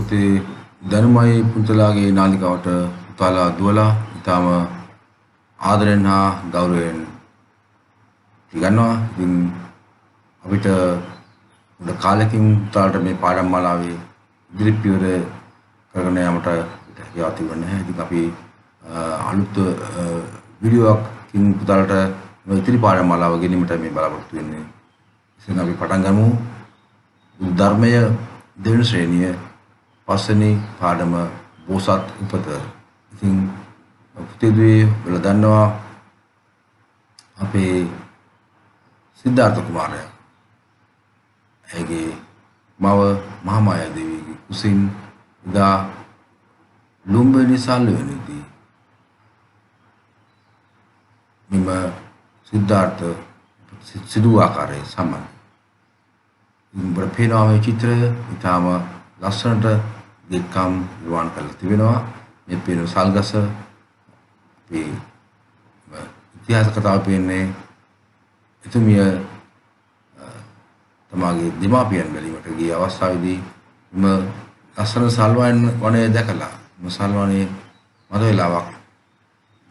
පොතේ දැනුමයි පුතලාගේ නාලිකාවට පුතාලා දුවලා ඊටම ආදරෙන් හා ගෞරවයෙන් පිළිගන්නවා. ඉතින් අපිට උඩ කාලෙකින් පුතාලට මේ පාඩම් මාලාවේ ඉදිරි පියවර කරගෙන යාමට හැකියාව තිබුණේ නැහැ. ඉතින් අපි අලුත් වීඩියෝ එකකින් පුතාලට ඉදිරි පාඩම් මාලාව ගෙනීමට මේ බලාපොරොත්තු වෙන්නේ. ඉතින් අපි පටන් ගමු. ධර්මය දෙවන ශ්‍රේණිය පස්වෙනි පාඩම බෝසත් උපත. ඉතින් පුතේදුවේ වල දන්නවා අපේ සිද්ධාර්ථ කුමාරයා ඇගේ මව මහාමායා දේවියගේ කුසින් දා ලුම්බිනි සල්වෙනිදී මෙම සිද්ධාර්ථ සිදු ආකාරයේ සම්මන් උඹට පේනවා මේ චිත්‍රය ඉතාම ලස්සනට දෙකම් නිර්මාණ කරලා තිබෙනවා. මේ පේන සල්ගස අපේ ඉතිහාස කතාව පේන්නේ එතුමිය තමාගේ දෙමාපියන් බැලීමට ගිය අවස්ථාවේදී මෙම ලස්සන සල්වන් වනය දැකලා මෙම සල් වනයේ මද වේලාවක්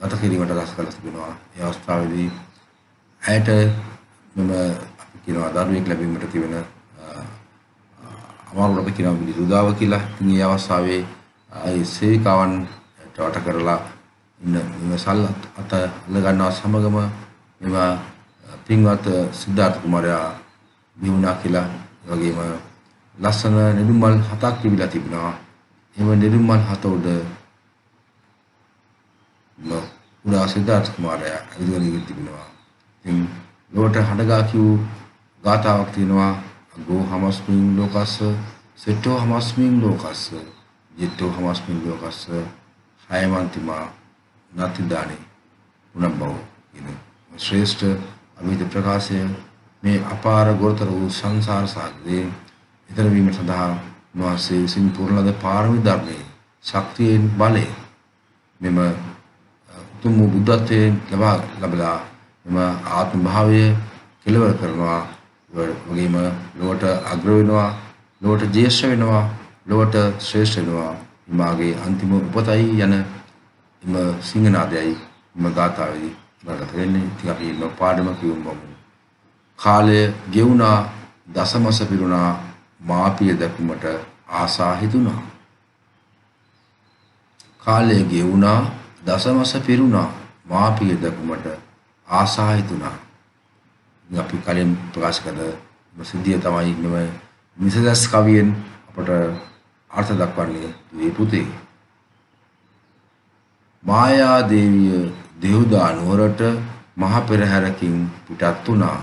ගත කිරීමට රස කළ තිබෙනවා. ඒ අවස්ථාවේදී ඇයට මෙම අපි කියනවා දරුවෙක් ලැබීමට තිබෙන අමාරුවට අපි කියනවා විරුදාව කියලා. ඉතින් ඒ අවස්ථාවේ ඒ සේවිකාවන් වට කරලා ඉන්න මෙම සල් අත අල්ල ගන්නවා සමගම මෙම පින්වත් සිද්ධාර්ථ කුමාරයා නිවුණා කියලා. ඒ වගේම ලස්සන නෙළුම්මල් 7ක් තිබිලා තිබෙනවා. එම නෙළුම්මල් 7 උඩ උඩා සිද්ධාර්ථ කුමාරයා ඇවිදගෙන තිබෙනවා. ඉතින් ලොවට හඬගා කියූ ගාථාවක් තියෙනවා. ගෝ හමස්මින් ලෝකස්ස සෙට්ටෝ හමස්මින් ලෝකස්ස ජිට්ටෝ හමස්මින් ලෝකස්ස හයමන්තිමා නතිදානේ උනබ්බව කියන ශ්‍රේෂ්ඨ අභිධ ප්‍රකාශය මේ අපාර ගොරතර වූ සංසාර සාගරේ ඊතර වීම සඳහා වාසේ විසින් පුරලද පාරමී ධර්මයේ ශක්තියෙන් බලයෙන් මෙම උතුම් බුද්ධත්වයෙන් ලබලා මෙම ආත්ම භාවය කෙලවර කරනවා. වගේම ලොවට අග්‍ර වෙනවා, ලොවට ජේෂ්ඨ වෙනවා, ලොවට ශ්‍රේෂ්ඨ වෙනවා. මාගේ අන්තිම උපතයි යන එම සිංහනාදයයි එම ගාථාවේදී බලකට වෙන්නේ. ඉතින් අපි එම පාඩම කියමු. කාලය ගෙවුණා දසමස පිරුණා මාපිය දැකුමට ආසා හිතුණා. කාලය ගෙවුණා දසමස පිරුණා මාපිය දැකුමට ආසා හිතුණා. අපි කලින් ප්‍රකාශ කළ සිද්ධිය තමයි මෙම නිසදස් කවියෙන් අපට අර්ථ දක්වන්නේ මේ පුතේ. මායා දේවිය දෙව්දා නුවරට මහ පෙරහැරකින් පිටත් වුණා.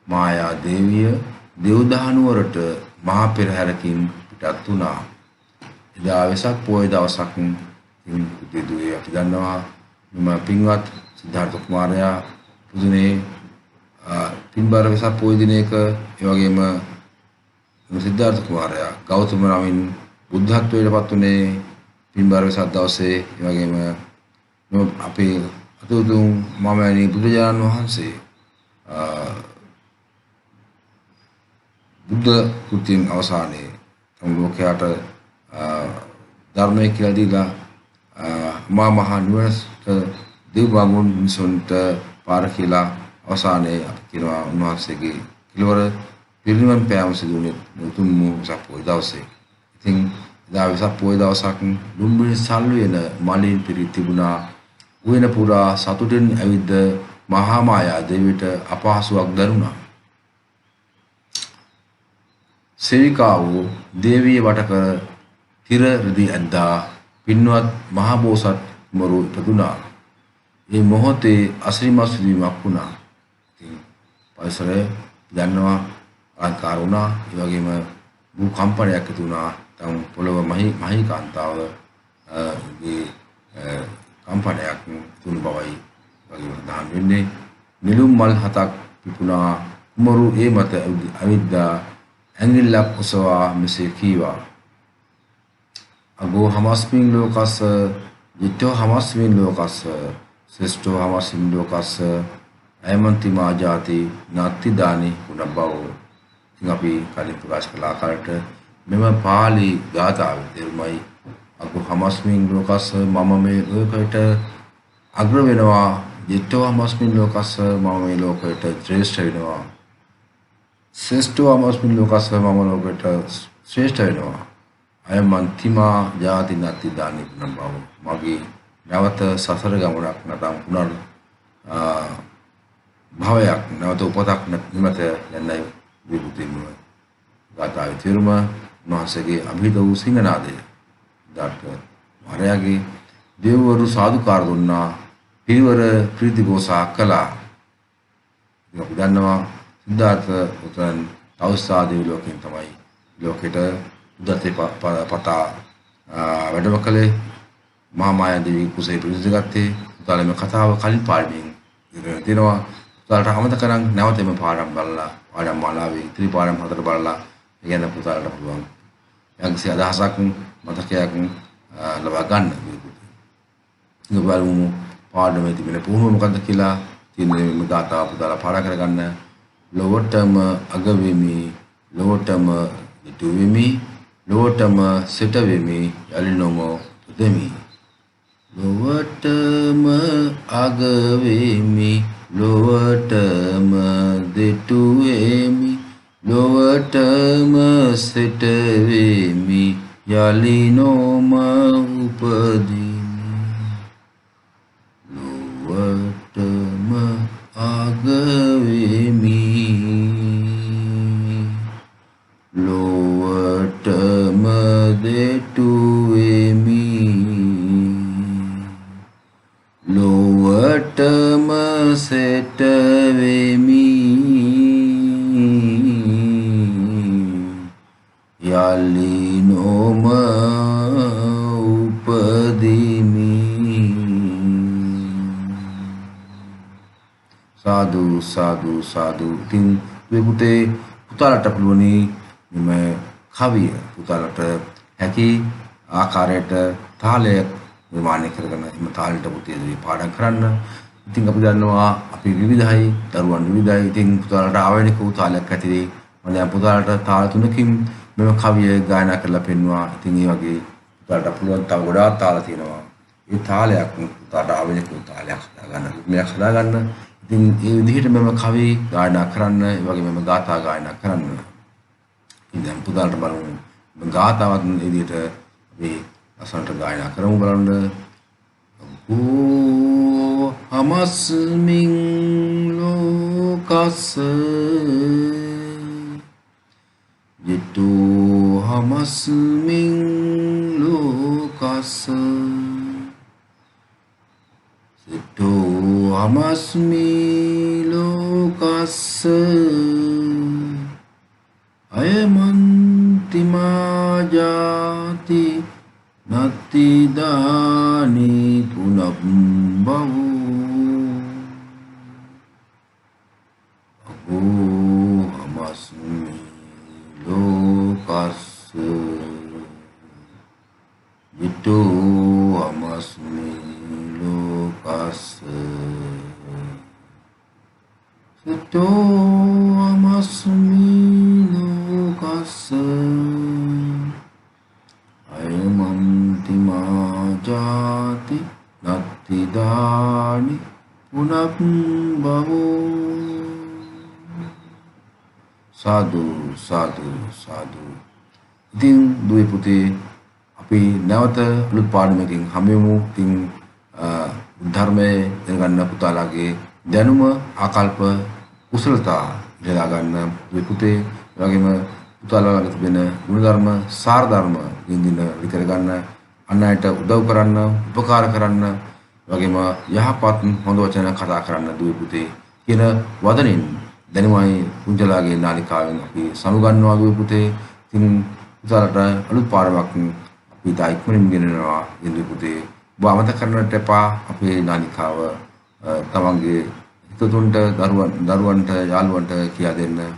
මායා දේවිය දෙව්දා නුවරට මහ පෙරහැරකින් පිටත් වුණා. එදා වෙසක් පොය දවසක් පුතේ දුවේ අපි දන්නවා මෙම පින්වත් සිද්ධාර්ථ කුමාරයා පුදුනේ පින්බර වෙසක් පොය දිනයක ඒ වගේම සිද්ධාර්ථ කුමාරයා ගෞතම නමින් බුද්ධත්වයට පත් වුණේ පින්බර වෙසක් දවසේ. ඒ වගේම අපේ අතුතුම් මාමෑණි බුදුජානන් වහන්සේ බුද්ධ කෘතියෙන් අවසානයේ තම ලෝකයට ධර්මය කියලා දීලා මා මහා නිවනට දෙව් බඹුන් මිනිසුන්ට පාර කියලා අවසානයේ අපි කියනවා උන්වහන්සේගේ කිලවර පිරිනිවන් පෑම සිදු වුණේ උතුම් වෙසක් පොය දවසේ. ඉතින් එදා වෙසක් පොය දවසක් ලුම්බිනි සල් වෙන මලින් පිරි තිබුණා. උයන පුරා සතුටින් ඇවිද්ද මහා මායා දෙවියට අපහසුයක් දැනුණා. සේවිකාව දේවිය වට කර තිර රෙදි ඇද්දා පින්වත් මහා බෝසත් මරු ඉපදුණා. මේ මොහොතේ අසිරිමත් සිදුවීමක් වුණා. පරිසරය දන්නවා ආකාර වුණා. ඒ වගේම භූකම්පනයක් ඇති වුණා. තම පොළොව මහී කාන්තාව ගේ කම්පනයක් තුණු බවයි වගේම දහම් වෙන්නේ. නිලුම් මල් 7ක් පිපුණා. කුමරු ඒ මත අවිද්දා ඇඟිල්ලක් ඔසවා මෙසේ කීවා. අගෝ හමස්මින් ලෝකස්ස ජිත්තෝ හමස්මින් ලෝකස්ස ශ්‍රේෂ්ඨෝ හමස්මින් ලෝකස්ස අයමන්ති මා ජාති නාති දානි උනබ්බව. ඉතින් අපි කලින් ප්‍රකාශ කළ ආකාරයට මෙම පාලි ගාථාවේ තේරුමයි අග්ගෝ හමස්මින් ලෝකස්ස මම මේ ලෝකයට අග්‍ර වෙනවා ජිට්ඨෝ හමස්මින් ලෝකස්ස මම මේ ලෝකයට ශ්‍රේෂ්ඨ වෙනවා ශ්‍රේෂ්ඨෝ හමස්මින් ලෝකස්ස මම ලෝකයට ශ්‍රේෂ්ඨ වෙනවා අය මන්තිමා ජාති නැති දානි නම්බව මගේ නැවත සසර ගමනක් නැතම් පුනර් භවයක් නැවත උපතක් නැමත යන්නයි විබුතිම ගාථාවේ තේරුම උන්වහන්සේගේ අභිත වූ සිංහනාදය ඩාට මාරයාගේ දෙවරු සාදුකාර දුන්නා පිරිවර ප්‍රීති ගෝසා කළා ඉතින් අපි දන්නවා සිද්ධාර්ථ උතන් තවුස්සාදී ලෝකෙන් තමයි ලෝකෙට උදතේ පතා වැඩම කළේ මහා මායා දේවී කුසේ පිළිසගත්තේ උතාලේ කතාව කලින් පාඩමින් ඉගෙන තිනවා උතාලට අමතක කරන් නැවතෙම පාඩම් බලලා පාඩම් මාලාවේ ඉතිරි පාඩම් හතර බලලා ඉගෙන පුතාලට පුළුවන් යම්කිසි අදහසක් මතකයක් ලබා ගන්න මේක බලමු පාඩමේ තිබෙන පුහුණුව මොකද්ද කියලා තියෙන මේ දාතා පුතාලා පාඩම් කරගන්න ලොවටම අග වෙමි ලොවටම ඉටු වෙමි ලොවටම සිට වෙමි යලිනොම දෙමි ලොවටම අග වෙමි ලොවටම දෙටු වෙමි ලොවටම සිට වෙමි යලිනොම උපදිමි ලොවටම අග වෙමි ලොවටම දෙටු වෙමි ලොවටම සිට වෙමි යලිනොම උපදිමි සාදු සාදු සාදු ඉතින් මේ පුතාලට පුළුවනි මේ කවිය පුතාලට හැකි ආකාරයට තාලය නිර්මාණය කරගෙන මේ තාලෙට පුතේ පාඩම් කරන්න ඉතින් අපි දන්නවා අපි විවිධයි දරුවන් විවිධයි ඉතින් පුතාලට ආවේනික තාලයක් ඇතිදී මම දැන් පුතාලට තාල තුනකින් මෙම කවිය ගායනා කරලා පෙන්වුවා ඉතින් ඒ වගේ පුතාලට පුළුවන් තව ගොඩාක් තාල තියෙනවා ඒ තාලයක් පුතාලට ආවේනික තාලයක් හදාගන්න මෙයක් හදාගන්න ඉතින් ඒ විදිහට මෙම කවි ගායනා කරන්න ඒ වගේ මෙම ගාථා ගායනා කරන්න ඉතින් දැන් පුතාලට බලමු ගාථාවත් මේ විදිහට අපි අසන්ට ගායනා කරමු බලන්න ඕ හමස්මින් ලෝකස්ස ජිට්ඨු හමස්මින් ලෝකස්ස සිට්ඨු හමස්මි ලෝකස්ස අයමන්තිමා ජාති නත්ති දානි පුනබ්බවෝ අගෝ හමස්මි ලෝකස්ස ජිට්ඨු හමස්මි ලෝකස්ස සිට්ඨු හමස්මි ලෝකස්ස අයමන්තිමා ජාති නත්ති දානි පුනබ්බවෝ සාදු සාදු සාදු ඉතින් දුවේ පුතේ අපි නැවත අලුත් පාඩමකින් හමුවෙමු ඉතින් ධර්මයේ දැනගන්න පුතාලාගේ දැනුම ආකල්ප කුසලතා ඉලලා ගන්න දුවේ පුතේ ඒ වගේම පුතාලාගේ තිබෙන ගුණධර්ම සාර ධර්ම දින විතර ගන්න අන් අයට උදව් කරන්න උපකාර කරන්න වගේම යහපත් හොඳ වචන කතා කරන්න දුවේ පුතේ කියන වදනින් දැනුමයි පුංචලාගේ නාලිකාවෙන් අපි සමුගන්නවා දුවේ පුතේ ඉතින් පුතාලට අලුත් පාඩමක් අපි ඉක්මනින් ගෙනනවා දුවේ පුතේ ඔබ අමතක කරන්නට එපා අපේ නාලිකාව තමන්ගේ හිතතුන්ට දරුවන්ට යාළුවන්ට කියා දෙන්න ඒ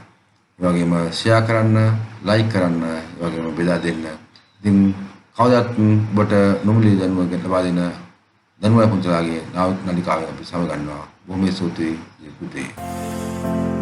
වගේම ෂෙයා කරන්න ලයික් කරන්න ඒ වගේම බෙදා දෙන්න ඉතින් කවදාත් ඔබට නොමිලේ දැනුමක් ලබා දෙන දැනුම පුංචලාගේ නාලිකාවෙන් අපි සමුගන්නවා බොහොම ස්තුතියි පුතේ